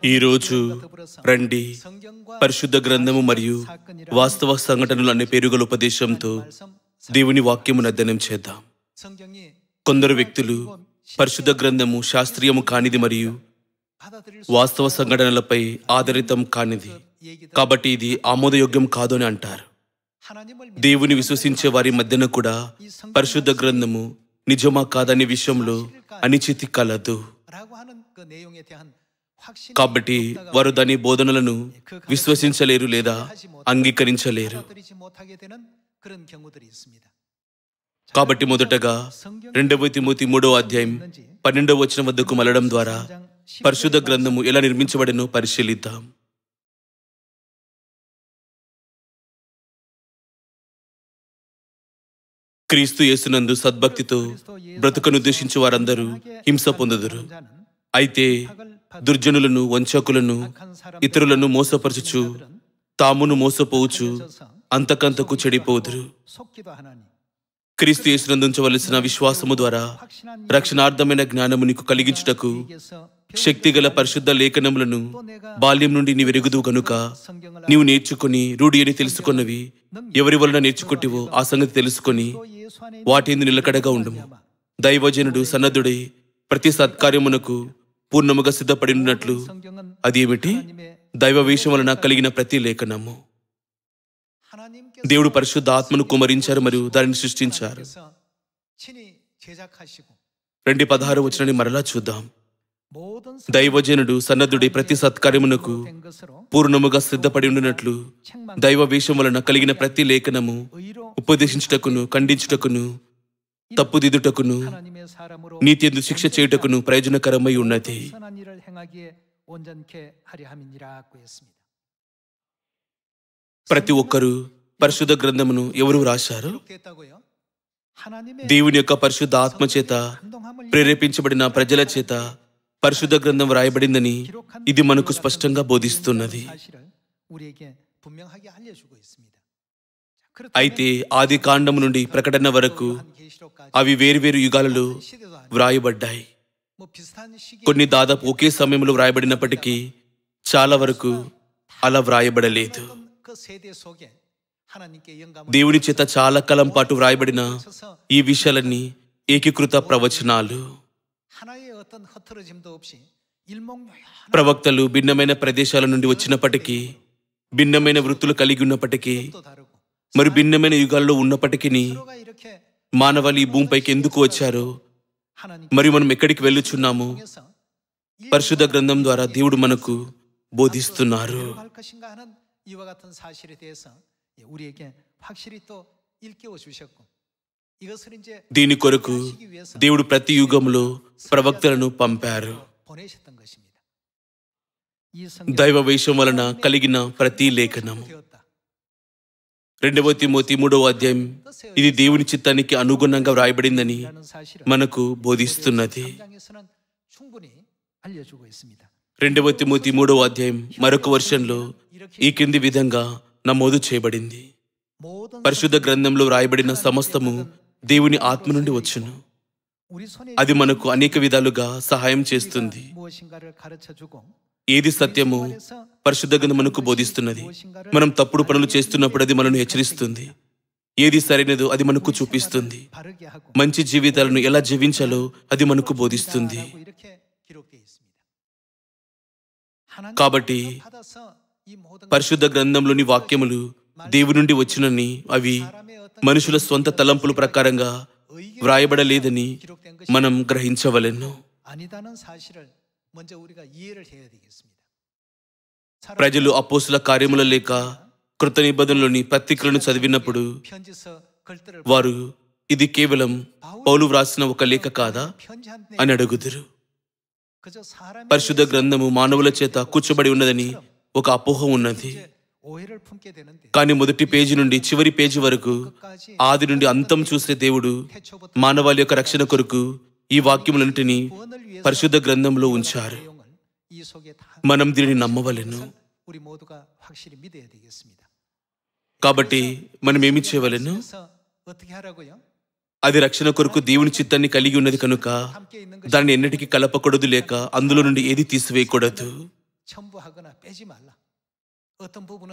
ఈరోజు రండి పరిశుద్ధ గ్రంథము మరియు వాస్తవ సంఘటనలు అనే పేరుగల ఉపదేశంతో దేవుని వాక్యమును అధ్యయనం చేద్దాం. కొందరు వ్యక్తులు పరిశుద్ధ గ్రంథము శాస్త్రీయము కానిది మరియు వాస్తవ సంఘటనలపై ఆధారితం కానిది కాబట్టి ఇది ఆమోదయోగ్యం కాదు అని అంటారు. దేవుని విశ్వసించే వారి మధ్యన కూడా పరిశుద్ధ గ్రంథము నిజమా కాదనే విషయంలో అనిశ్చితి కలదు. కాబట్టి వారు దాని బోధనలను విశ్వసించలేరు లేదా అంగీకరించలేరు. కాబట్టి మొదటగా 2 తిమోతి 3వ అధ్యాయం 12వ వచనం వద్దకు మళ్ళడం ద్వారా పరిశుద్ధ గ్రంథము ఎలా నిర్మించబడినో పరిశీలిద్దాం. క్రీస్తు యేసునందు సద్భక్తితో బ్రతుకనుద్దేశించు వారందరూ హింస పొందుదురు. అయితే దుర్జనులను, వంచకులను, ఇతరులను మోసపరచుచు తామును మోసపోవచ్చు అంతకంతకు చెడిపోదురు. క్రీస్తు యేసునందు ఉంచవలసిన విశ్వాసము ద్వారా రక్షణార్థమైన జ్ఞానము నీకు కలిగించుటకు శక్తిగల పరిశుద్ధ లేఖనములను బాల్యం నుండి నీవెరుగుదు గనుక నీవు నేర్చుకుని రూఢి అని తెలుసుకున్నవి ఎవరి వలన నేర్చుకుంటివో ఆ సంగతి తెలుసుకొని వాటిని నిలకడగా ఉండుము. దైవజనుడు సన్నద్ధుడై ప్రతి సత్కార్యమునకు పూర్ణముగా సిద్ధపడి ఉన్నట్లు అది ఏమిటి? దైవ వేషం వలన కలిగిన ప్రతి లేఖనము. దేవుడు పరిశుద్ధ ఆత్మను కుమరించారు మరియు దానిని సృష్టించారు. 2:16 వచనాన్ని మరలా చూద్దాం. దైవజనుడు సన్నద్ధుడి ప్రతి సత్కార్యమునకు పూర్ణముగా సిద్ధపడి ఉండినట్లు దైవ వేషం వలన కలిగిన ప్రతి లేఖనము ఉపదేశించుటకును, ఖండించుటకును, తప్పుదిద్దుటకును, నీతి యందు శిక్ష చేయుటకును ప్రయోజనకరమై ఉన్నది. ప్రతి ఒక్కరూ పరిశుద్ధ గ్రంథమును ఎవరు రాశారు? దేవుని యొక్క పరిశుద్ధ ఆత్మ చేత ప్రేరేపించబడిన ప్రజల చేత పరిశుద్ధ గ్రంథం రాయబడిందని ఇది మనకు స్పష్టంగా బోధిస్తున్నది. అయితే ఆది కాండము నుండి ప్రకటన వరకు అవి వేరువేరు యుగాలలో వ్రాయబడ్డాయి. కొన్ని దాదాపు ఒకే సమయంలో వ్రాయబడినప్పటికీ చాలా వరకు అలా వ్రాయబడలేదు. దేవుని చేత చాలా కాలం పాటు వ్రాయబడిన ఈ విషయాలన్నీ ఏకీకృత ప్రవచనాలు. ప్రవక్తలు భిన్నమైన ప్రదేశాల నుండి వచ్చినప్పటికీ, భిన్నమైన వృత్తులు కలిగి ఉన్నప్పటికీ, మరి భిన్నమైన యుగాల్లో ఉన్నప్పటికీ మానవాళి ఈ భూమిపైకి ఎందుకు వచ్చారో మరియు మనం ఎక్కడికి వెళ్ళుచున్నామో పరిశుద్ధ గ్రంథం ద్వారా దేవుడు మనకు బోధిస్తున్నారు. దీని కొరకు దేవుడు ప్రతి యుగంలో ప్రవక్తలను పంపారు. దైవ వేషం వలన కలిగిన ప్రతి లేఖనం. 2 తిమోతి 3వ అధ్యాయం ఇది దేవుని చిత్తానికి అనుగుణంగా వ్రాయబడిందని మనకు బోధిస్తున్నది. 2 తిమోతి 3వ అధ్యాయం మరొక వర్షన్లో ఈ కింది విధంగా నమోదు చేయబడింది. పరిశుద్ధ గ్రంథంలో వ్రాయబడిన సమస్తము దేవుని ఆత్మ నుండి వచ్చును. అది మనకు అనేక విధాలుగా సహాయం చేస్తుంది. ఏది సత్యమో పరిశుద్ధ గ్రంథం మనకు బోధిస్తున్నది. మనం తప్పుడు పనులు చేస్తున్నప్పుడు అది మనను హెచ్చరిస్తుంది. ఏది సరైనదో అది మనకు చూపిస్తుంది. మంచి జీవితాలను ఎలా జీవించాలో అది మనకు బోధిస్తుంది. కాబట్టి పరిశుద్ధ గ్రంథంలోని వాక్యములు దేవుని నుండి వచ్చినని, అవి మనుషుల స్వంత తలంపుల ప్రకారంగా వ్రాయబడలేదని మనం గ్రహించవలెను. ప్రజలు అపోస్తుల కార్యముల లేక కృత నిబంధనలోని పత్రికలను చదివినప్పుడు వారు ఇది కేవలం పౌలు వ్రాసిన ఒక లేఖ కాదా అని అడుగుదురు. పరిశుద్ధ గ్రంథము మానవుల చేత కూర్చోబడి ఉన్నదని ఒక అపోహ ఉన్నది. కానీ మొదటి పేజీ నుండి చివరి పేజీ వరకు ఆది నుండి అంతం చూసే దేవుడు మానవాళి యొక్క రక్షణ కొరకు ఈ వాక్యములన్నిటినీ పరిశుద్ధ గ్రంథంలో ఉంచారు. మనం దీనిని నమ్మవలెను. కాబట్టి మనం ఏమి చేయవలెను? అది రక్షణ కొరకు దేవుని చిత్తాన్ని కలిగి ఉన్నది కనుక దాన్ని ఎన్నటికీ కలపకూడదు, లేక అందులో నుండి ఏది తీసివేయకూడదు.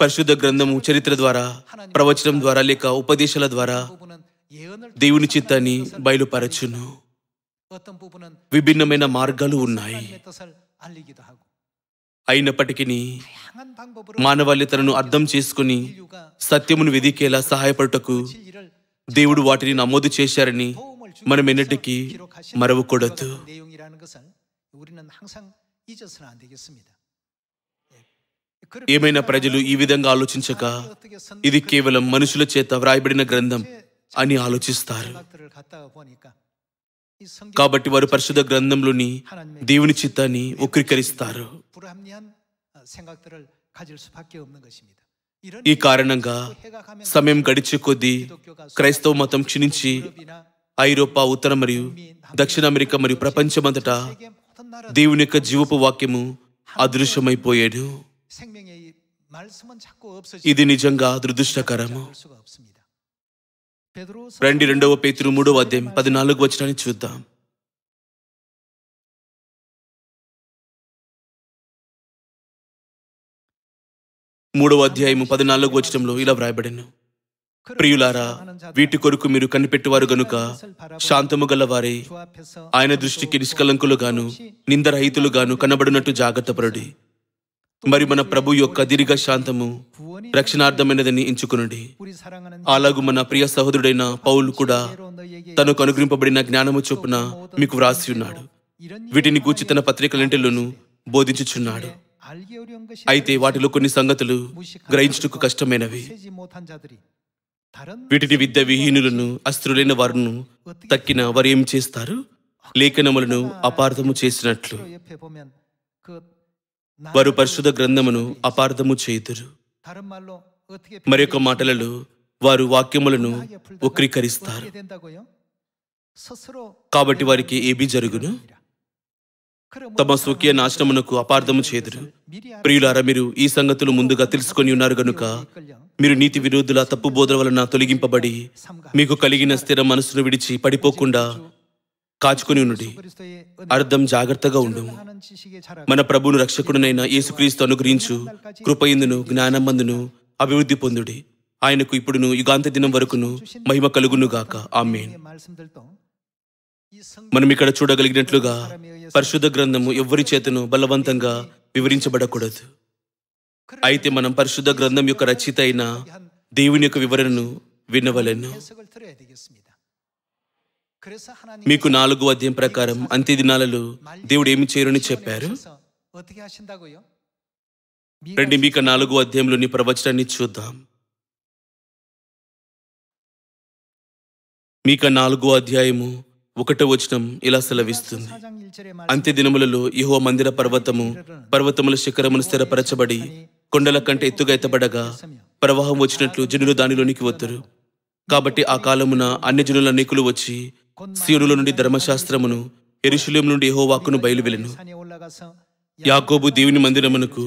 పరిశుద్ధ గ్రంథము చరిత్ర ద్వారా, ప్రవచనం ద్వారా లేక ఉపదేశాల ద్వారా దేవుని చిత్తాన్ని బయలుపరచును. విభిన్నమైన మార్గాలు ఉన్నాయి. అయినప్పటికీ మానవాళితను అర్థం చేసుకుని సత్యమును వెదికేలా సహాయపడుటకు దేవుడు వాటిని నమోదు చేశారని మనం ఎన్నటికీ మరవకూడదు. ఏమైనా ప్రజలు ఈ విధంగా ఆలోచించక ఇది కేవలం మనుషుల చేత వ్రాయబడిన గ్రంథం అని ఆలోచిస్తారు. కాబట్టి వారు పరిశుద్ధ గ్రంథంలోని దేవుని చిత్తాన్ని వక్రీకరిస్తారు. ఈ కారణంగా సమయం గడిచే కొద్దీ క్రైస్తవ మతం క్షీణించి ఐరోపా, ఉత్తర మరియు దక్షిణ అమెరికా మరియు ప్రపంచమంతటా దేవుని యొక్క జీవపు వాక్యము అదృశ్యమైపోయాడు. ఇది నిజంగా దురదృష్టకరము. రండి 2వ పేతురు 3వ అధ్యాయం 14వ వచనాన్ని చూద్దాం. మూడవ అధ్యాయము 14వ వచనంలో ఇలా వ్రాయబడెను: ప్రియులారా, వీటి కొరకు మీరు కనిపెట్టువారు గనుక శాంతము గలవారై ఆయన దృష్టికి నిష్కలంకులుగాను నిందరహితులుగాను కనబడినట్టు జాగ్రత్త పరుడి. మరి మన ప్రభు యొక్క దీర్ఘ శాంతము రక్షణార్థమైనదని ఎంచుకునండి. అలాగూ మన ప్రియ సహోదరుడైన పౌలు కూడా తనకు అనుగ్రహింపబడిన జ్ఞానము చొప్పున మీకు వ్రాసి ఉన్నాడు. వీటిని గూర్చి తన పత్రికలన్నిటిలోనూ బోధించుచున్నాడు. అయితే వాటిలో కొన్ని సంగతులు గ్రహించుటకు కష్టమైనవి. వీటిని విద్య విహీనులను, అస్త్రులైన వారును తక్కిన వారు ఏం చేస్తారు? లేఖనములను అపార్థము చేసినట్లు వారు పరిశుద్ధ గ్రంథమును అపార్థము చేయుదురు. మరొక మాటలలో వారు వాక్యములను వక్రీకరిస్తారు. కాబట్టి వారికి ఏబి జరుగును, తమ స్వకీయ నాశనమునకు అపార్థము చేదురు. ప్రియులారా, మీరు ఈ సంగతులు ముందుగా తెలుసుకొని ఉన్నారు గనుక మీరు నీతి విరోధుల తప్పు బోధన వలన తొలగింపబడి మీకు కలిగిన స్థిర మనసును విడిచి పడిపోకుండా కాచుకొని ఉండుడి. అర్థం జాగ్రత్తగా ఉండు. మన ప్రభువును రక్షకుడునైన యేసుక్రీస్తు అనుగ్రహించు కృపయందును జ్ఞానమందును అభివృద్ధి పొందుడి. ఆయనకు ఇప్పుడును యుగాంత దినం వరకును మహిమ కలుగును గాక. ఆమేన్. మనం ఇక్కడ చూడగలిగినట్లుగా పరిశుద్ధ గ్రంథము ఎవ్వరి చేతను బలవంతంగా వివరించబడకూడదు. అయితే మనం పరిశుద్ధ గ్రంథం యొక్క రచయిత అయిన దేవుని యొక్క వివరణను వినవలెను. మీకు 4వ అధ్యాయం ప్రకారం అంత్య దినాలలో దేవుడు ఏమి చేయరని చెప్పారు? రండి మీకా 4వ అధ్యాయంలోని ప్రవచనాన్ని చూద్దాం. మీకా 4వ అధ్యాయము 1వ వచనం ఇలా సెలవిస్తుంది: అంత్య దినములలో యెహోవా మందిర పర్వతముల శిఖరమును స్థిరపరచబడి కొండల కంటే ఎత్తుగా ఎత్తబడగా ప్రవాహం వచ్చినట్లు జనులు దానిలోనికి వద్దరు. కాబట్టి ఆ కాలమున అన్యజనుల అనేకులు వచ్చి సీయోనులో నుండి ధర్మశాస్త్రమును, యెరూషలేము నుండి యెహోవా వాక్కును బయలువెళ్ళెను. యాకోబు దేవుని మందిరమునకు,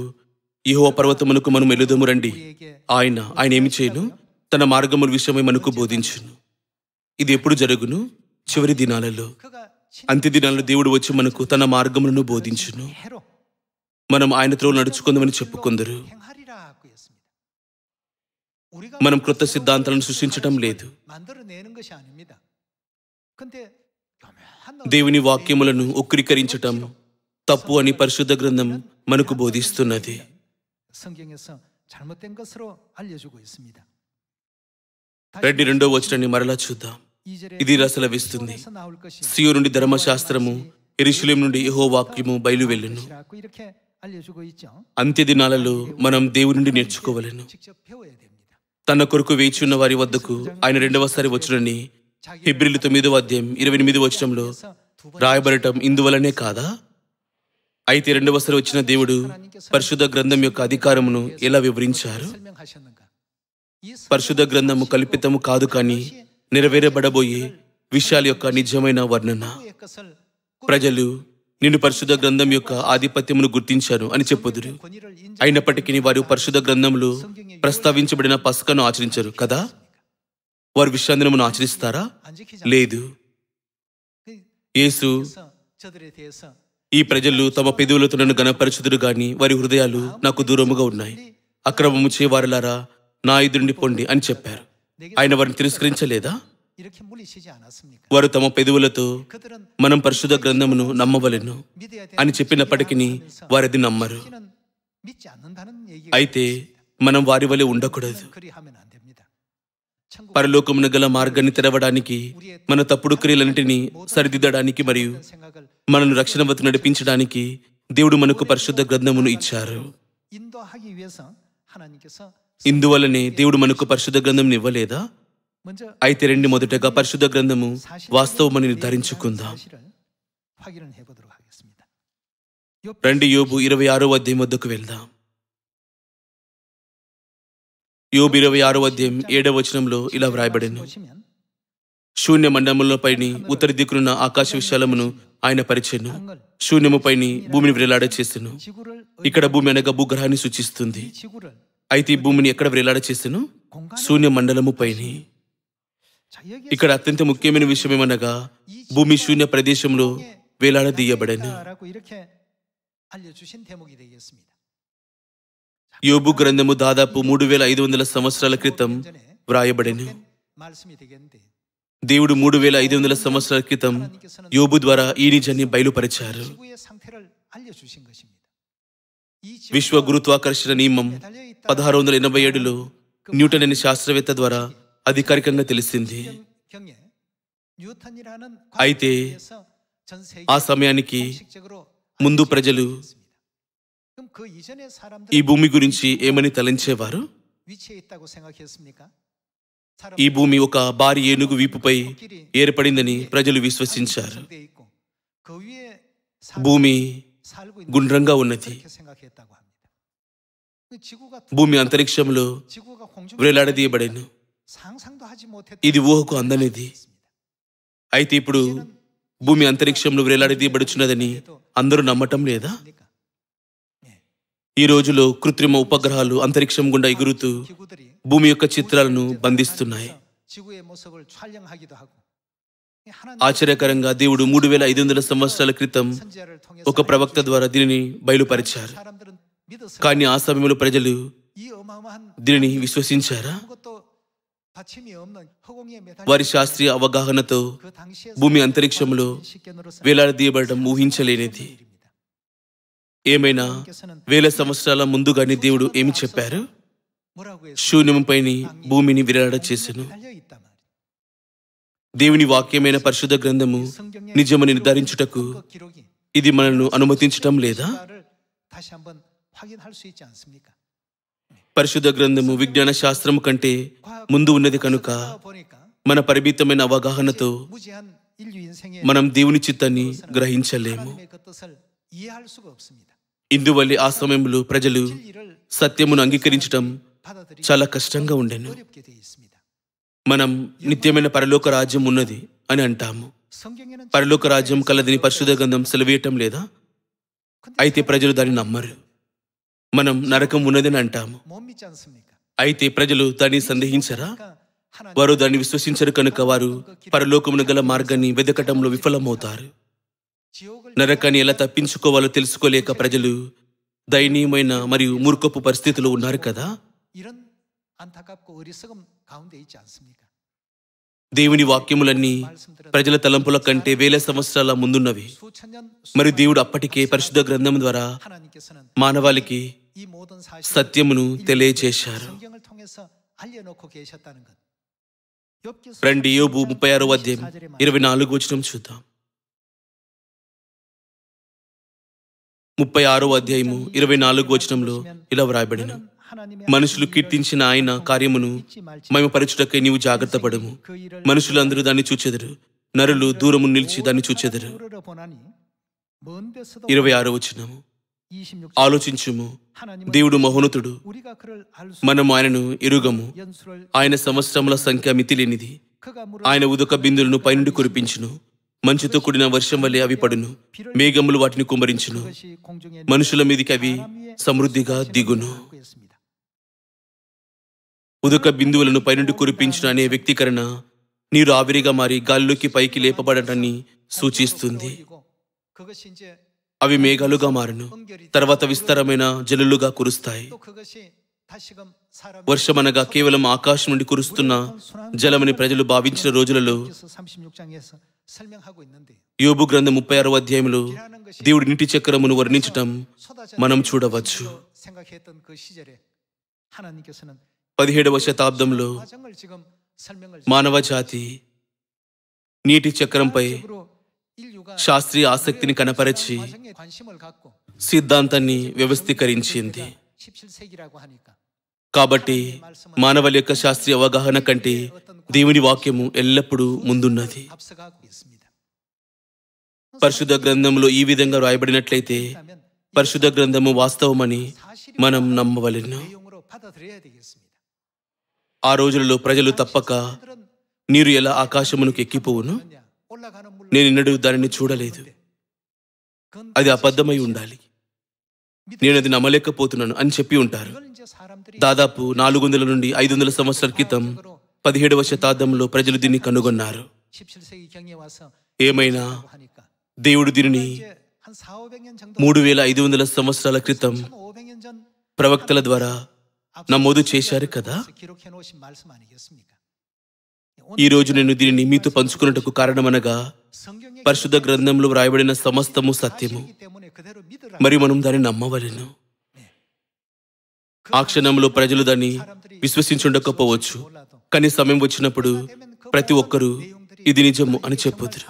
యెహోవా పర్వతమునకు మనం ఎలుదము రండి. ఆయన ఏమి చేయను? తన మార్గముల విషయమై మనకు బోధించును. ఇది ఎప్పుడు జరుగును? చివరి దినాలలో, అంత్య దినాలలో దేవుడు వచ్చి మనకు తన మార్గములను బోధించును. మనం ఆయనతో నడుచుకుందామని చెప్పుకుందరు. మనం క్రొత్త సిద్ధాంతాలను సృష్టించటం లేదు. దేవుని వాక్యములను వక్రీకరించటం తప్పు అని పరిశుద్ధ గ్రంథం మనకు బోధిస్తున్నది. రండి 2వ వచనాన్ని మరలా చూద్దాం. ఇది ఇలా సెలవిస్తుంది: సీయోను నుండి ధర్మశాస్త్రము, యెరూషలేము నుండి యెహోవా వాక్యము బయలువెళ్ళెను. అంత్య దినాలలో మనం దేవుని నుండి నేర్చుకోవలెను. తన కొరకు వేచి ఉన్న వారి వద్దకు ఆయన 2వసారి వచ్చునని హెబ్రీయులు 9వ అధ్యాయం 28వ వచనంలో రాయబడటం ఇందువలనే కాదా? అయితే 2వసారి వచ్చిన దేవుడు పరిశుద్ధ గ్రంథం యొక్క అధికారమును ఎలా వివరించారు? పరిశుద్ధ గ్రంథము కల్పితము కాదు, కానీ నెరవేరబడబోయే విషయాల యొక్క నిజమైన వర్ణన. ప్రజలు నిన్ను పరిశుద్ధ గ్రంథం యొక్క ఆధిపత్యమును గుర్తించాను అని చెప్పుదురు. అయినప్పటికీ వారు పరిశుద్ధ గ్రంథంలో ప్రస్తావించబడిన పస్కను ఆచరించరు కదా? వారు విశ్రాంతిదినమును ఆచరిస్తారా? లేదు. యేసు ఈ ప్రజలు తమ పెదవులతో నన్ను గణపరచుదురు గాని వారి హృదయాలు నాకు దూరముగా ఉన్నాయి. అక్రమము చేయవారులారా నా ఎదురుండి పొండి అని చెప్పారు. ఆయన వారిని తిరస్కరించలేదా? వారు తమ పెదవులతో మనం పరిశుద్ధ గ్రంథమును నమ్మవలెను అని చెప్పినప్పటికీ వారది నమ్మరు. అయితే మనం వారి వలె ఉండకూడదు. పరలోకమున గల మార్గాన్ని తెరవడానికి, మన తప్పుడు క్రియలన్నింటినీ సరిదిద్దడానికి మరియు మనను రక్షణ వైపు నడిపించడానికి దేవుడు మనకు పరిశుద్ధ గ్రంథమును ఇచ్చారు. ఇందువలనే దేవుడు మనకు పరిశుద్ధ గ్రంథం ఇవ్వలేదా? అయితే రండి మొదటగా పరిశుద్ధ గ్రంథము వాస్తవమని నిర్ధారించుకుందాం. రండి యోబు 26వ అధ్యాయం వద్దకు వెళ్దాం. యోబు 26వ అధ్యాయం 7వ వచనంలో ఇలా వ్రాయబడెను. శూన్య మండలంలో పైని ఉత్తర దిక్కునున్న ఆకాశ విశాలమును ఆయన పరిచెను. శూన్యము పైని భూమిని వ్రేలాడ చేసెను. ఇక్కడ భూమి అనగా భూగ్రహాన్ని సూచిస్తుంది. అయితే ఈ భూమిని ఎక్కడ వ్రేలాడ చేసెను? శూన్య మండలము పైని. ఇక్కడ అత్యంత ముఖ్యమైన విషయం ఏమనగా భూమి శూన్య ప్రదేశంలో వేలాడదీయబడెను. యోబు గ్రంథము దాదాపు 3500 సంవత్సరాల క్రితం వ్రాయబడెను. దేవుడు 3500 సంవత్సరాల క్రితం యోబు ద్వారా ఈ నిజాన్ని బయలుపరిచారు. విశ్వ గురుత్వాకర్షణ నియమం 1687లో న్యూటన్ అనే శాస్త్రవేత్త ద్వారా అధికారికంగా తెలిసింది. అయితే ఆ సమయానికి ముందు ప్రజలు ఈ భూమి గురించి ఏమని తలంచేవారు? ఈ భూమి ఒక భారీ ఏనుగు వీపుపై ఏర్పడిందని ప్రజలు విశ్వసించారు. భూమి గుండ్రంగా ఉన్నది. భూమి అంతరిక్షంలో వేలాడదీయబడెను. ఇది ఊహకు అందనిది. అయితే ఇప్పుడు భూమి అంతరిక్షంలో వేలాడదీయబడుచున్నదని అందరూ నమ్మటం లేదా? ఈ రోజులో కృత్రిమ ఉపగ్రహాలు అంతరిక్షం గుండా ఎగురుతూ భూమి యొక్క చిత్రాలను బంధిస్తున్నాయి. ఆశ్చర్యకరంగా దేవుడు 3500 సంవత్సరాల క్రితం ఒక ప్రవక్త ద్వారా దీనిని బయలుపరిచారు. కానీ ఆ సమయంలో ప్రజలు దీనిని విశ్వసించారా? వారి శాస్త్రీయ అవగాహనతో భూమి అంతరిక్షంలో వేలాడదీయబడడం ఊహించలేనిది. ఏమైనా 1000 సంవత్సరాల ముందుగానే దేవుడు ఏమి చెప్పారు? శూన్యముపైని భూమిని విరాడ చేసెను. దేవుని వాక్యమైన పరిశుద్ధ గ్రంథము నిజమని నిర్ధారించుటకు ఇది మనల్ని అనుమతించటం లేదా? పరిశుద్ధ గ్రంథము విజ్ఞాన శాస్త్రము కంటే ముందు ఉన్నది కనుక మన పరిమితమైన అవగాహనతో మనం దేవుని చిత్తాన్ని గ్రహించలేము. ఇందువల్ల ఆ సమయంలో ప్రజలు సత్యమును అంగీకరించటం చాలా కష్టంగా ఉండెను. మనం నిత్యమైన పరలోక రాజ్యం ఉన్నది అని అంటాము. పరలోక రాజ్యం కలదని పరిశుద్ధ గ్రంథం సెలవేయటం లేదా? అయితే ప్రజలు దాన్ని నమ్మరు. మనం నరకం ఉన్నదని అంటాము. అయితే ప్రజలు దాన్ని సందేహించరా? వారు దాన్ని విశ్వసించరు కనుక వారు పరలోకమును గల మార్గాన్ని వెదకటంలో విఫలమవుతారు. నరకాన్ని ఎలా తప్పించుకోవాలో తెలుసుకోలేక ప్రజలు దయనీయమైన మరియు మూర్ఖపు పరిస్థితిలో ఉన్నారు కదా. దేవుని వాక్యములన్నీ ప్రజల తలంపుల కంటే 1000 సంవత్సరాల ముందున్నవి. మరియు దేవుడు అప్పటికే పరిశుద్ధ గ్రంథం ద్వారా మానవాళికి సత్యమును తెలియజేశారు. రండి యోబు 36వ అధ్యాయం 24వ వచనం చూద్దాం. 36వ అధ్యాయము 24వ వచనంలో ఇలా వ్రాయబడిన, మనుషులు కీర్తించిన ఆయన కార్యమును మహిమపరచుటకై నీవు జాగ్రత్త పడము. మనుషులందరూ దాన్ని చూచెదరు, నరులు దూరము నిలిచి దాన్ని చూచెదరు. 26వ వచనము, ఆలోచించుము, దేవుడు మహోన్నతుడు, మనము ఆయనను ఎరుగము. ఆయన సంవత్సరముల సంఖ్య మితిలేనిది. ఆయన ఉదక బిందులను పైనుండి కురిపించును. మంచుతో కూడిన వర్షం వల్లే అవి పడును. మేఘములు వాటిని కుమ్మరించును. మనుషుల మీదికి అవి సమృద్ధిగా దిగును. ఉదక బిందువులను పైనుండి కురిపించును అనే వ్యక్తీకరణ నీరు ఆవిరిగా మారి గాలిలోకి పైకి లేపబడటాన్ని సూచిస్తుంది. అవి మేఘాలుగా మారును. తర్వాత విస్తారమైన జల్లులుగా కురుస్తాయి. వర్షమనగా కేవలం ఆకాశం నుండి కురుస్తున్న జలమని ప్రజలు భావించిన రోజులలో యోబు గ్రంథం 36వ అధ్యాయంలో దేవుడి నీటి చక్రమును వర్ణించటం మనం చూడవచ్చు. 17వ శతాబ్దంలో మానవ జాతి నీటి చక్రంపై శాస్త్రీయ ఆసక్తిని కనపరిచి సిద్ధాంతాన్ని వ్యవస్థీకరించింది. కాబట్టి మానవుల యొక్క శాస్త్రీయ అవగాహన కంటే దేవుని వాక్యము ఎల్లప్పుడూ ముందున్నది. పరిశుద్ధ గ్రంథంలో ఈ విధంగా రాయబడినట్లయితే పరిశుద్ధ గ్రంథము వాస్తవమని మనం నమ్మవలెను. ఆ రోజులలో ప్రజలు తప్పక నీరు ఎలా ఆకాశమునకు ఎక్కిపోవును, నేనెన్నడూ దానిని చూడలేదు, అది అబద్ధమై ఉండాలి, నేను అది నమ్మలేకపోతున్నాను అని చెప్పి ఉంటారు. దాదాపు 400 నుండి 500 సంవత్సరాల క్రితం 17వ శతాబ్దంలో ప్రజలు దీన్ని కనుగొన్నారు. ఏమైనా దేవుడు దీనిని 3500 సంవత్సరాల క్రితం ప్రవక్తల ద్వారా నమోదు చేశారు కదా. ఈ రోజు నేను దీనిని మీతో పంచుకున్నట్టుకు కారణమనగా పరిశుద్ధ గ్రంథంలో వ్రాయబడిన సమస్తము సత్యము, మరి మనం దాన్ని నమ్మవలెను. ఆ క్షణంలో ప్రజలు దాన్ని విశ్వసించుండకపోవచ్చు, కానీ సమయం వచ్చినప్పుడు ప్రతి ఒక్కరూ ఇది నిజము అని చెప్పుదురు.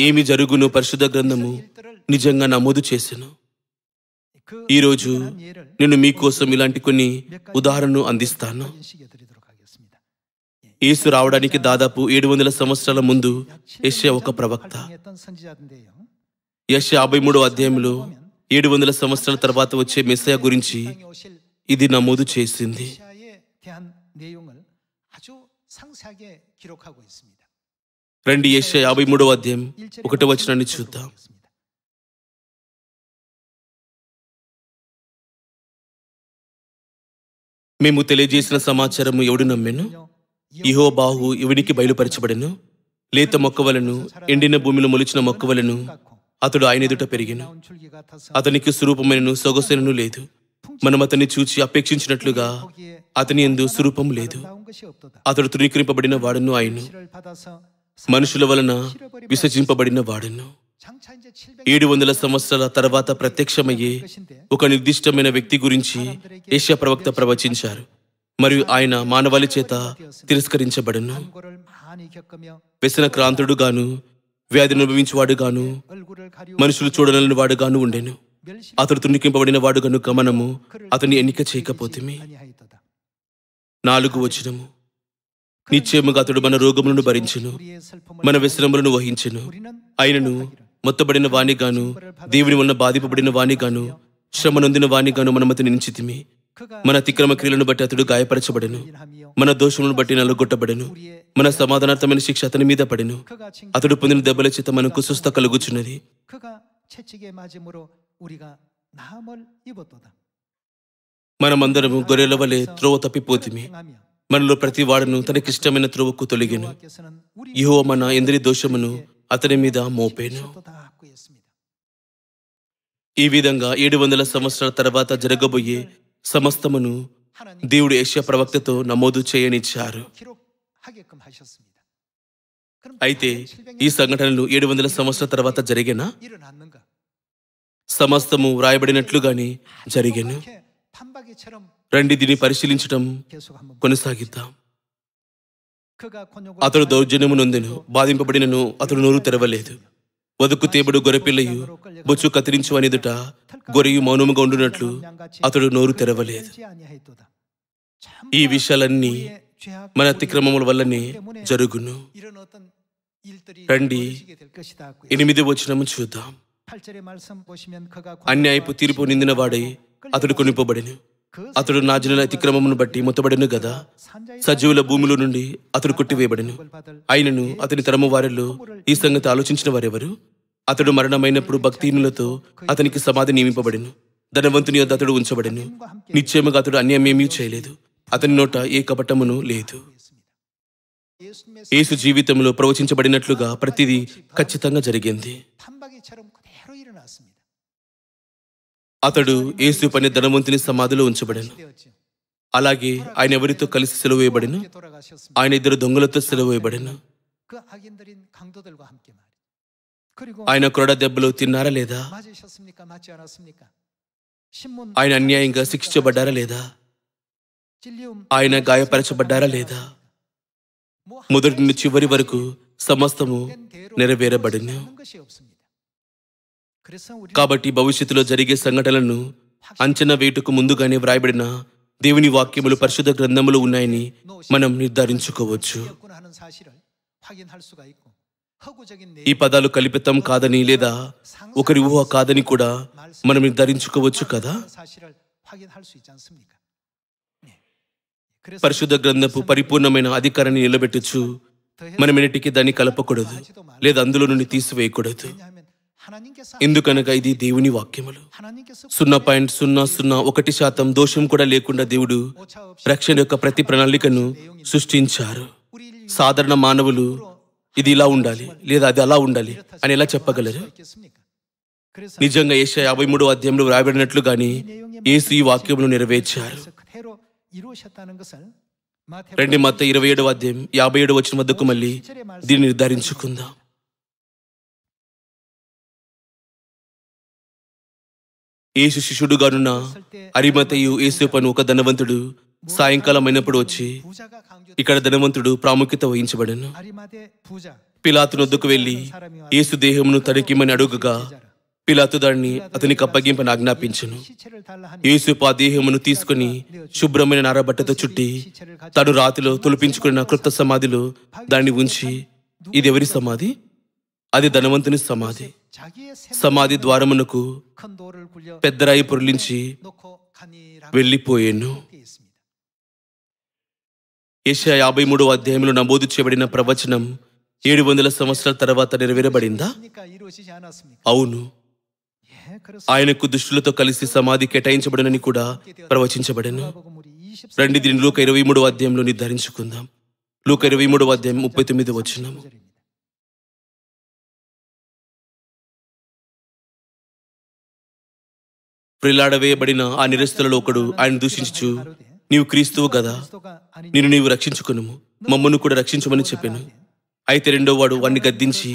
ఏమి జరుగునో పరిశుద్ధ గ్రంథము నిజంగా నమోదు చేసెను. ఈరోజు నేను మీకోసం ఇలాంటి కొన్ని ఉదాహరణలు అందిస్తాను. యేసు రావడానికి దాదాపు 700 సంవత్సరాల ముందు యెషయా ఒక ప్రవక్త. యెషయా 53వ అధ్యాయంలో 700 సంవత్సరాల తర్వాత వచ్చే మెస్సయా గురించి ఇది నమోదు చేసింది. రండి యెషయా 53వ అధ్యాయం 1వ వచనాన్ని చూద్దాం. మేము తెలియజేసిన సమాచారము ఎవడు నమ్మెను? యెహోవా బాహు ఎవనికి బయలుపరచబడెను? లేత మొక్కవలను ఎండిన భూమిలో మొలిచిన మొక్కవలను అతడు ఆయన ఎదుట పెరిగెను. అతనికి స్వరూపమైనను సొగసైనను లేదు. మనం అతన్ని చూచి అపేక్షించినట్లుగా అతని యందు స్వరూపం లేదు. అతడు తృణీకరింపబడిన వాడును, ఆయను మనుషుల వలన విసర్జింపబడిన వాడును. 700 సంవత్సరాల తర్వాత ప్రత్యక్షమయ్యే ఒక నిర్దిష్టమైన వ్యక్తి గురించి యెషయా ప్రవక్త ప్రవచించారు. మరియు ఆయన మానవాళి చేత తిరస్కరించబడును. వ్యసనక్రాంతుడుగాను, వ్యాధిని అనుభవించువాడుగాను, మనుషులు చూడలేని వాడుగాను ఉండెను. అతడు తృణీకరింపబడిన వాడు గనుక మనము అతన్ని ఎన్నిక చేయకపోతిమి. 4వ వచనము, నిశ్చయముగా అతడు మన రోగములను భరించెను, మన వ్యసనములను వహించెను. ఆయనను మొత్తబడిన వానిగాను, దేవుని వలన బాధింపబడిన వానిగాను, శ్రమ నొందిన వానిగాను మనం అతన్ని ఎంచితిమి. మన అతిక్రమ క్రియలను బట్టి అతడు గాయపరచబడెను, మన దోషములను బట్టి నలుగొట్టబడెను. మన సమాధానార్థమైన శిక్ష అతని మీద పడెను. అతడు పొందిన దెబ్బల చేత మనకు స్వస్థ కలుగుచున్నది. మనమందరము గొర్రెల వలె త్రోవ తప్పిపోతిమి. మనలో ప్రతి వాడును తనకిష్టమైన త్రోవకు తొలగెను. యెహోవా మన ఎందరి దోషమును అతని మీద మోపేను. ఈ విధంగా 700 సంవత్సరాల తర్వాత జరగబోయే సమస్తమును దేవుడు యెషయా ప్రవక్తతో నమోదు చేయనిచ్చారు. అయితే ఈ సంఘటనలు 700 సంవత్సరాల తర్వాత జరిగేనా? సమస్తము వ్రాయబడినట్లుగానే జరిగెను. రండి దీన్ని పరిశీలించటం కొనసాగిద్దాం. అతడు దౌర్జన్యము నొందెను, బాధింపబడినను అతడు నోరు తెరవలేదు. వదుకు తేబడు గొర్రెపిల్లయు బొచ్చు కత్తిరించు అని ఎదుట గొర్రెయు మౌనముగా ఉండునట్లు అతడు నోరు తెరవలేదు. ఈ విషయాలన్నీ మన అతిక్రమముల వల్లనే జరుగును. రండి 8వ వచనము చూద్దాం. అన్యాయపు తీర్పు నిందిన వాడై అతడు కొనిపోబడెను. అతడు నా జనుల అతిక్రమమును బట్టి మొత్తబడెను గదా. సజీవుల భూమిలో నుండి అతడు కొట్టివేయబడెను. అయినను అతని తరము వారిలో ఈ సంగతి ఆలోచించిన వారెవరు? అతడు మరణమైనప్పుడు భక్తిహీనులతో అతనికి సమాధి నియమింపబడెను. ధనవంతుని యొద్ద అతడు ఉంచబడెను. నిశ్చయముగా అతడు అన్యాయమేమీ చేయలేదు. అతని నోట ఏ కపటమును లేదు. యేసు జీవితంలో ప్రవచించబడినట్లుగా ప్రతిదీ ఖచ్చితంగా జరిగింది. అతడు యేసు పని ధనవంతుని సమాధిలో ఉంచబడెను. అలాగే ఆయన ఎవరితో కలిసి సెలవు వేయబడెను? ఆయన ఇద్దరు దొంగలతో సెలవు వేయబడెను. ఆయన కొరడ దెబ్బలు తిన్నారా లేదా? ఆయన అన్యాయంగా శిక్షించబడ్డారా లేదా? ఆయన గాయపరచబడ్డారా లేదా? మొదటి నుండి చివరి వరకు సమస్తము నెరవేరబడింది. కాబట్టి భవిష్యత్తులో జరిగే సంఘటనలను అంచనా వేయుటకు ముందుగానే వ్రాయబడిన దేవుని వాక్యములు పరిశుద్ధ గ్రంథములు ఉన్నాయని మనం నిర్ధారించుకోవచ్చు. ఈ పదాలు కల్పితం కాదని లేదా ఒకరి ఊహ కాదని కూడా మనం నిర్ధారించుకోవచ్చు కదా. పరిశుద్ధ గ్రంథపు పరిపూర్ణమైన అధికారాన్ని నిలబెట్టచ్చు. మనం ఎన్నిటికీ దాన్ని కలపకూడదు లేదా అందులో నుండి తీసివేయకూడదు. ఎందుకనగా ఇది దేవుని వాక్యములు. 0.001% దోషం కూడా లేకుండా దేవుడు రక్షణ యొక్క ప్రతి ప్రణాళికను సృష్టించారు. సాధారణ మానవులు ఇది ఇలా ఉండాలి లేదా అది అలా ఉండాలి అని ఎలా చెప్పగలరు? నిజంగా యెషయా 53వ అధ్యాయంలో వ్రాయబడినట్లుగానే యేసు ఈ వాక్యమును నెరవేర్చారు. 2 మత్తయి 27వ అధ్యాయం 57వ వచనం వద్దకు మళ్ళీ దీన్ని నిర్ధారించుకుందాం. యేసు శిష్యుడుగానున్న అరిమతయు యేసేపను ఒక ధనవంతుడు సాయంకాలం అయినప్పుడు వచ్చి, ఇక్కడ ధనవంతుడు ప్రాముఖ్యత వహించబడెను. పిలాతు వద్దకు వెళ్లి యేసు దేహమును తడికిమని అడుగగా పిలాతు దాన్ని అతనికి అప్పగింపని ఆజ్ఞాపించెను. యేసేపు ఆ దేహమును తీసుకుని శుభ్రమైన నారబట్టతో చుట్టి తను రాతిలో తొలిపించుకున్న క్రొత్త సమాధిలో దాన్ని ఉంచి, ఇది ఎవరి సమాధి? అది ధనవంతుని సమాధి. సమాధి ద్వారమునకు పెద్ద రాయి పొర్లించి వెళ్ళిపోయాను. యెషయా 53వ అధ్యాయంలో నమోదు చేయబడిన ప్రవచనం 700 సంవత్సరాల తర్వాత నెరవేరబడిందా? అవును. ఆయనకు దుష్టులతో కలిసి సమాధి కేటాయించబడనని కూడా ప్రవచించబడెను. రండి దీన్ని లూకా 23వ అధ్యాయంలో నిర్ధారించుకుందాం. లూకా 23వ అధ్యాయం 39వ వచనం. ప్రిలాడవేయబడిన ఆ నిరస్తులలో ఒకడు ఆయన దూషించుచు, నీవు క్రీస్తువు కదా, నీవు రక్షించుకునుము, మమ్మను కూడా రక్షించమని చెప్పాను. అయితే రెండో వాడు వాణ్ణి గద్దించి,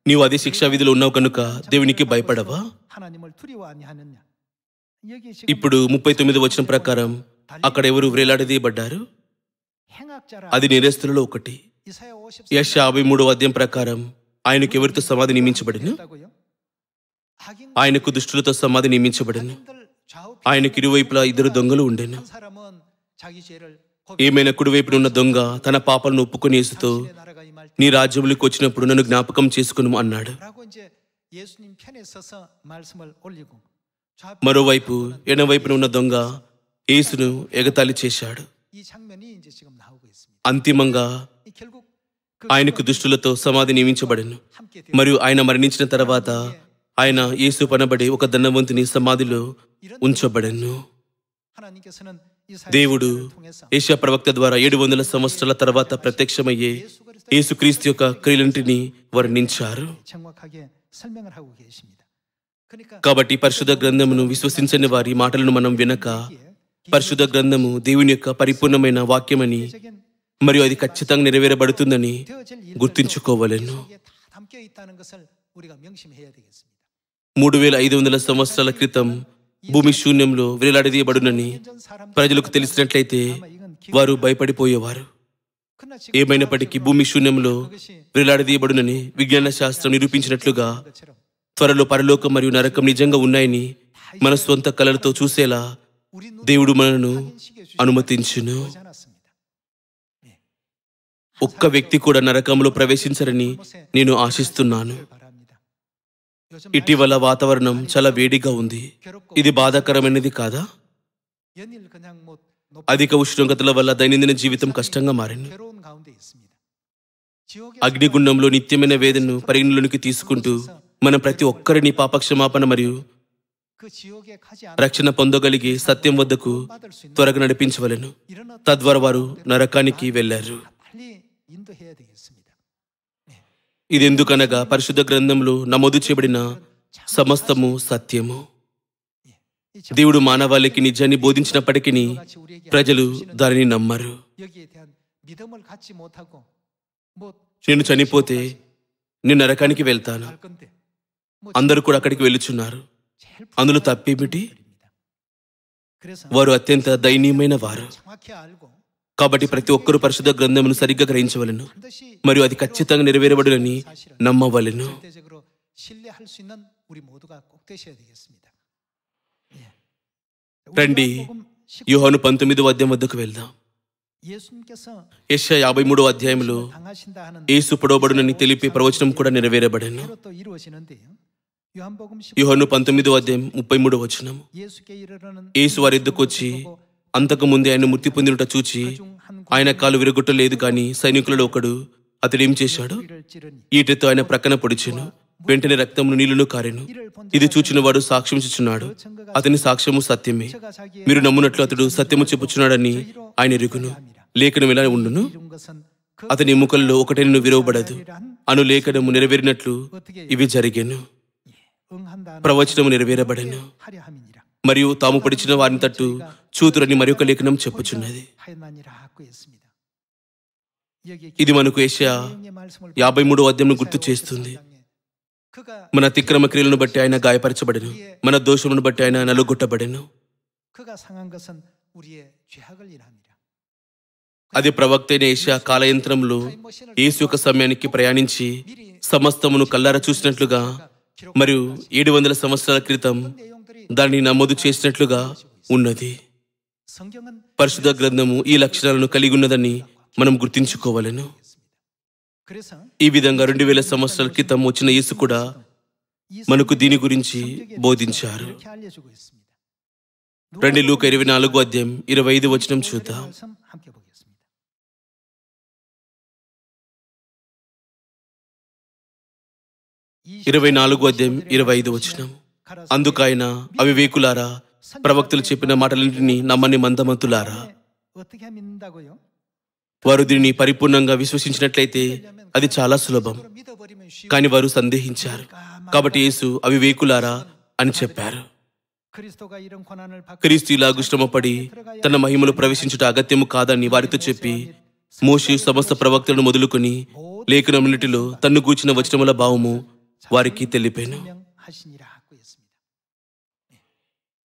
నీవు అదే శిక్షా విధిలో ఉన్నావు కనుక దేవునికి భయపడవా? ఇప్పుడు 39వ వచనం ప్రకారం అక్కడ ఎవరు వ్రేలాడదీయబడ్డారు? అది నేరస్తులలో ఒకటి. యెషయా 53వ అధ్యాయం ప్రకారం ఆయనకు ఎవరితో సమాధి నియమించబడిను? ఆయనకు దుష్టులతో సమాధి నియమించబడెను. ఆయనకు ఇరువైపులా ఇద్దరు దొంగలు ఉండెను. ఏమైనా కుడివైపున ఉన్న దొంగ తన పాపాలను ఒప్పుకొని యేసుతో, నీ రాజ్యంలోకి వచ్చినప్పుడు నన్ను జ్ఞాపకం చేసుకును అన్నాడు. మరోవైపు ఎడమవైపున ఉన్న దొంగ యేసును ఎగతాళి చేశాడు. అంతిమంగా ఆయనకు దుష్టులతో సమాధి నియమించబడెను. మరియు ఆయన మరణించిన తర్వాత ఆయన యేసు పనబడి ఒక ధనవంతుని సమాధిలో ఉంచబడెను. దేవుడు యెషయా ప్రవక్త ద్వారా 700 సంవత్సరాల తర్వాత ప్రత్యక్షమయ్యే యేసుక్రీస్తు యొక్క క్రియలంటిని వర్ణించారు. కాబట్టి పరిశుద్ధ గ్రంథమును విశ్వసించని వారి మాటలను మనం వినక, పరిశుద్ధ గ్రంథము దేవుని యొక్క పరిపూర్ణమైన వాక్యమని మరియు అది ఖచ్చితంగా నెరవేరబడుతుందని గుర్తించుకోవలెను. 3500 సంవత్సరాల క్రితం భూమి శూన్యంలో వేలాడదీయబడునని ప్రజలకు తెలిసినట్లయితే వారు భయపడిపోయేవారు. ఏమైనప్పటికీ భూమి శూన్యంలో వేలాడదీయబడునని విజ్ఞాన శాస్త్రం నిరూపించినట్లుగా త్వరలో పరలోకం మరియు నరకం నిజంగా ఉన్నాయని మన స్వంత కళలతో చూసేలా దేవుడు మనను అనుమతించును. ఒక్క వ్యక్తి కూడా నరకంలో ప్రవేశించరని నేను ఆశిస్తున్నాను. ఇటీవల వాతావరణం చాలా వేడిగా ఉంది. ఇది బాధాకరమైనది కాదా? అధిక ఉష్ణోగ్రతల వల్ల దైనందిన జీవితం కష్టంగా మారింది. అగ్నిగుండంలో నిత్యమైన వేదనను పరిగణలోనికి తీసుకుంటూ మనం ప్రతి ఒక్కరిని పాపక్షమాపణ మరియు రక్షణ పొందగలిగే సత్యం వద్దకు త్వరగా నడిపించవలెను. తద్వారా వారు నరకానికి వెళ్లారు. 인도해야 되겠습니다. ఇది ఎందుకనగా పరిశుద్ధ గ్రంథంలో నమోదు చేయబడిన సమస్తము సత్యము. దేవుడు మానవాళికి నిజాన్ని బోధించినప్పటికీ ప్రజలు దానిని నమ్మరు. 여기에 대한 믿음을 갖지 못하고 뭐 నేను చనిపోతే నేను నరకానికి వెళ్తాను, 갈 건데 뭐 అందరూ కూడా అక్కడికి వెళ్ళుచున్నారు. 제일 అందులో తప్పేమిటి? 그래서 వారు అత్యంత దయనీయమైన వారు. 정확히 알고 కాబట్టి ప్రతి ఒక్కరూ పరిశుద్ధ గ్రంథమును సరిగ్గా గ్రహించవలెను 반드시 మరియు అది ఖచ్చితంగా నెరవేరబడునని నమ్మవలెను. 절대적으로 신뢰할 수 있는 우리 모두가 꼭 되셔야 되겠습니다. 예. రండి 요한복음 19 యోహాను 19వ అధ్యాయం వద్దకు వెళ్దాం. 예수님께서 యెషయా 53వ అధ్యాయంలో 당하신다 하는 యేసు పొడవబడునని తెలిపే ప్రవచనం కూడా నెరవేరబడెను. 대로 또 이루어지는데요. 요한복음 19 యోహాను 19వ అధ్యాయం 33వ వచనం. 예수께 이르러는 యేసు వారి యొద్దకు వచ్చి అంతకు ముందే ఆయన మృతి పొందినట చూచి ఆయన కాలు విరగొట్టలేదు గాని సైనికులలో ఒకడు అతడేం చేశాడు? 이를 찌르니 ఈటెతో ఆయన ప్రక్కన పొడిచెను. వెంటనే రక్తమును నీళ్లను కారెను. ఇది చూచిన వాడు సాక్ష్యం ఇచ్చుచున్నాడు. అతని సాక్ష్యము సత్యమే. 제가 자기의 మీరు నమ్మునట్లు అతడు సత్యము చెప్పుచున్నాడని ఆయన ఎరుగును. లేఖనం ఎలా ఉండును? 이룬 것은 그 అతని ఎముకల్లో ఒకటైనను విరవబడదు అను లేఖనము నెరవేరినట్లు ఇవి జరిగెను. 응한다는 ప్రవచనము నెరవేరబడెను. 하려 함이니라. మరియు తాము పడిచిన వారిని తట్టు చూతురని మరొక లేఖనం చెప్పుచున్నది. 하였나니라 하고 했습니다. 여기 ఇది మనకు యెషయా 53వ అధ్యాయం గుర్తు చేస్తుంది. 그가 మన అతిక్రమ క్రియలను బట్టి ఆయన గాయపరచబడెను, మన దోషములను బట్టి ఆయన నలుగొట్టబడెను. 그가 상한 것은 우리의 죄악을 일함이라. అది ప్రవక్త అయిన యెషయా కాలయంత్రంలో యేసు యొక్క సమయానికి ప్రయాణించి సమస్తమును కల్లారా చూసినట్లుగా మరియు 700 సంవత్సరాల క్రితం 내용들이 దానిని నమోదు చేసినట్లుగా ఉన్నది. 성경은 పరిశుద్ధ గ్రంథము ఈ లక్షణాలను కలిగి ఉన్నదని మనం గుర్తించుకోవాలను. 그래서 ఈ విధంగా 2000 సంవత్సరాల క్రితం వచ్చిన యేసు కూడా మనకు దీని గురించి బోధించారు. 이렇게 알려주고 있습니다. రండి లూకా 24వ అధ్యాయం 25వ వచనం చూద్దాం. 말씀 함께 보겠습니다. 24వ అధ్యాయం 25వ వచనం. అందుకైన అవివేకులారా, ప్రవక్తలు చెప్పిన మాటలన్నింటినీ నమ్మని మందమతులారా, 어떻게 믿는다고요? వారు దీనిని పరిపూర్ణంగా విశ్వసించినట్లయితే అది చాలా సులభం. 믿어버리면 쉬워. కానీ వారు సందేహించారు. కాబట్టి యేసు అవివేకులారా అని చెప్పారు. 그리스도가 이런 고난을 받고 క్రీస్తు ఇలాగు శ్రమపడి తన మహిమలో ప్రవేశించుట అగత్యము కాదని వారితో చెప్పి మోషే సమస్త ప్రవక్తలను మొదలుకొని లేఖనములన్నిటిలో తన్ను గూర్చిన వచనముల భావము వారికి తెలిపాను. 하시니라 하고 했습니다.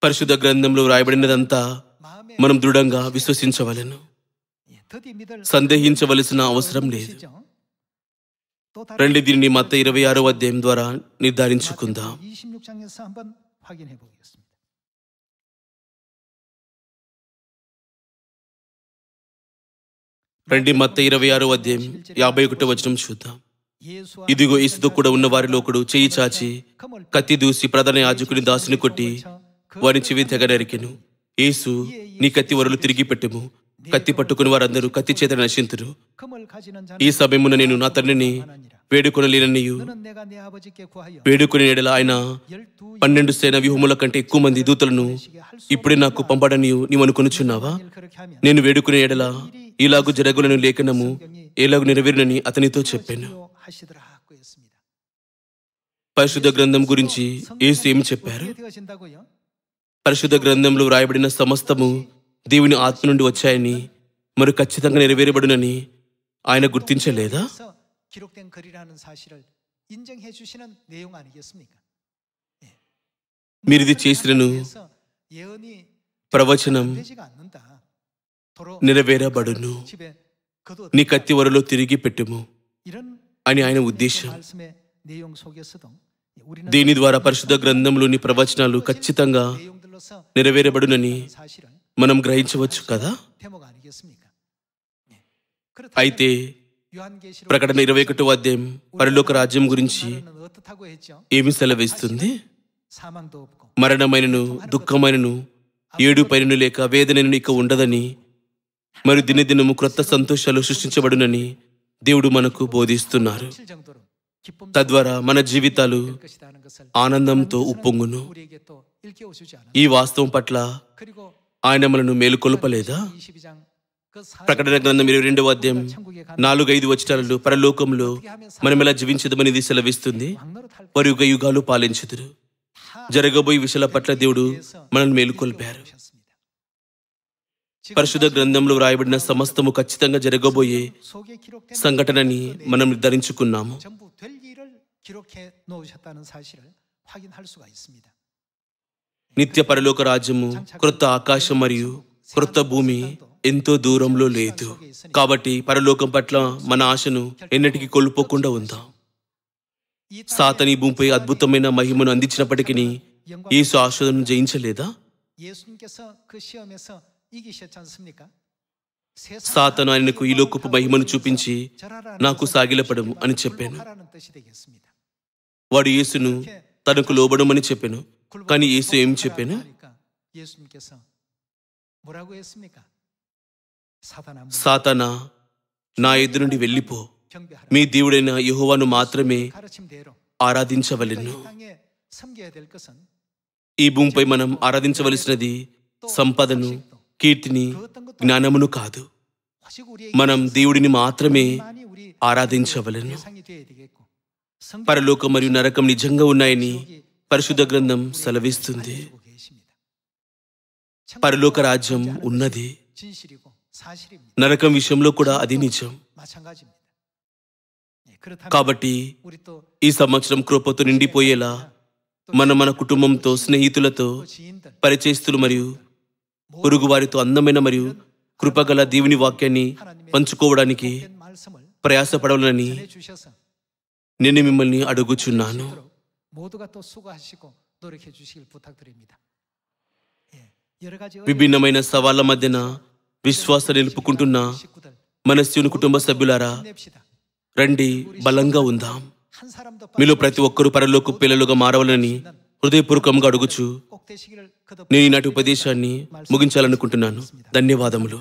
పరిశుద్ధ గ్రంథంలో రాయబడినదంతా 마음에 మనం దృఢంగా విశ్వసించవలెను. 더디 믿을 సందేహించవలసిన అవసరం లేదు. 또 다른 రండి దీనిని మత్తయి 26వ అధ్యాయం ద్వారా నిర్ధారించుకుందాం. 26장에서 한번 확인해 보겠습니다. రండి మత్తయి 26వ అధ్యాయం 51వ వచనం చూద్దాం. 예수와 ఇదిగో యేసుతో కూడా ఉన్న వారిలో ఒకడు చెయ్యి చాచి కత్తి దూసి ప్రధాన యాజకుని దాసుని కొట్టి వారి చెవి తెగ నరికెను. యేసు నీ కత్తి వరలు తిరిగి పెట్టెము. కత్తి పట్టుకుని వారందరూ కత్తి చేత నశింతురు. 금을 가지는 ఈ 자는 సమయమున నేను నా తండ్రిని వేడుకొనలేననియు 너는 내가 내 아버지께 구하여 వేడుకుని ఎడల ఆయన 12 సేన వ్యూహముల కంటే ఎక్కువ మంది దూతలను ఇప్పుడే నాకు పంపడనియు నీవు అనుకొనుచున్నావా? 그렇게 하면 నేను వేడుకునే ఎడల ఇలాగు జరగులను లేఖనము ఎలాగు నెరవేరునని అతనితో చెప్పాను. 하시더라 하고 했습니다. పరిశుద్ధ గ్రంథం గురించి యేసు ఏమి చెప్పారు? 어떻게 되어진다고요? పరిశుద్ధ గ్రంథంలో రాయబడిన సమస్తము దేవుని ఆత్మ నుండి వచ్చాయని మరి ఖచ్చితంగా నెరవేరబడునని ఆయన గుర్తించలేదా? 그래서 기록된 글이라는 사실을 인정해 주시는 내용 아니겠습니까? మీరు ఇది చేసినను 그래서 예언이 ప్రవచనం 되지가 않는다. 도로 నెరవేరబడును. 집에 거둬 నీ కత్తి వరలో తిరిగి పెట్టుము 이런 అని ఆయన ఉద్దేశం. 말씀의 내용 속에서도 우리는 దీని ద్వారా పరిశుద్ధ గ్రంథంలోని ప్రవచనాలు ఖచ్చితంగా 내용들로서 నెరవేరబడునని 사실을 మనం గ్రహించవచ్చు కదా. 대목 아니겠습니까? అయితే 요한계시록 ప్రకటన 21వ అధ్యాయం పరలోక రాజ్యం గురించి 어떻다고 했죠? ఏమి సెలవిస్తుంది? 사망도 없고 మరణమైనను దుఃఖమైనను ఏడు పైనను లేక వేదనను ఇక ఉండదని మరి దినదినము క్రొత్త సంతోషాలు సృష్టించబడునని దేవుడు మనకు బోధిస్తున్నారు. 칠 정도로 기쁨 తద్వారా మన జీవితాలు 것이라는 것을 ఆనందంతో ఉప్పొంగును. 우리에게 또 일깨워 주지 않았나? ఈ వాస్తవం పట్ల 그리고 ఆయన మనను మేలుకొల్పలేదా? 22장 ప్రకటన గ్రంథం 22వ అధ్యాయం 4-5 వచనాలలో పరలోకంలో మనం ఎలా జీవించదమని ఇది సెలవిస్తుంది. వారు యుగ యుగాలు పాలించుదురు. జరగబోయే విషయాల పట్ల దేవుడు మనల్ని మేలుకొల్పారు. పరిశుద్ధ గ్రంథంలో వ్రాయబడిన సమస్తము ఖచ్చితంగా జరగబోయే సంఘటనని మనం నిర్ధారించుకున్నాము. 전부 될 일을 기록해 놓으셨다는 사실을 확인할 수가 있습니다. నిత్య పరలోక రాజ్యము, క్రొత్త ఆకాశం మరియు క్రొత్త భూమి ఎంతో దూరంలో లేదు. కాబట్టి పరలోకం పట్ల మన ఆశను ఎన్నటికీ కోల్పోకుండా ఉందాం. సాతాను ఈ భూమిపై అద్భుతమైన మహిమను అందించినప్పటికీ యేసు ఆ శోధనను జయించలేదా? 예수님께서 그 시험에서 이기셨지 않습니까? సాతాను ఆయనకు ఈ లోకపు మహిమను చూపించి నాకు సాగిలపడము అని చెప్పాను. వాడు యేసును తనకు లోబడమని చెప్పాను. కానీ యేసు ఏం చెప్పాను? 예수님께서 뭐라고 했습니까? సాతానా, నా ఎదురు నుండి వెళ్ళిపో, మీ దేవుడైన యెహోవాను మాత్రమే ఆరాధించవలెను. ఈ భూమిపై మనం ఆరాధించవలసినది సంపదను, కీర్తిని, జ్ఞానమును కాదు. మనం దేవుడిని మాత్రమే ఆరాధించవలెను. పరలోకం మరియు నరకం నిజంగా ఉన్నాయని పరిశుద్ధ గ్రంథం సెలవిస్తుంది. పరలోక రాజ్యం ఉన్నది. నరకం విషయంలో కూడా అది నిజం. కాబట్టి ఈ సంవత్సరం కృపతో నిండిపోయేలా మనం మన కుటుంబంతో, స్నేహితులతో, పరిచయస్తులు మరియు పొరుగు వారితో అందమైన మరియు కృపగల దేవుని వాక్యాన్ని పంచుకోవడానికి ప్రయాసపడాలని నేను మిమ్మల్ని అడుగుచున్నాను. విభిన్నమైన సవాళ్ల మధ్యన విశ్వాసం నిలుపుకుంటున్న మన శివుని కుటుంబ సభ్యులారా, రండి, బలంగా ఉందాం. మీలో ప్రతి ఒక్కరూ పరలోక పిల్లలుగా మారవాలని హృదయపూర్వకంగా అడుగుచు నేను ఈనాటి ఉపదేశాన్ని ముగించాలనుకుంటున్నాను. ధన్యవాదములు.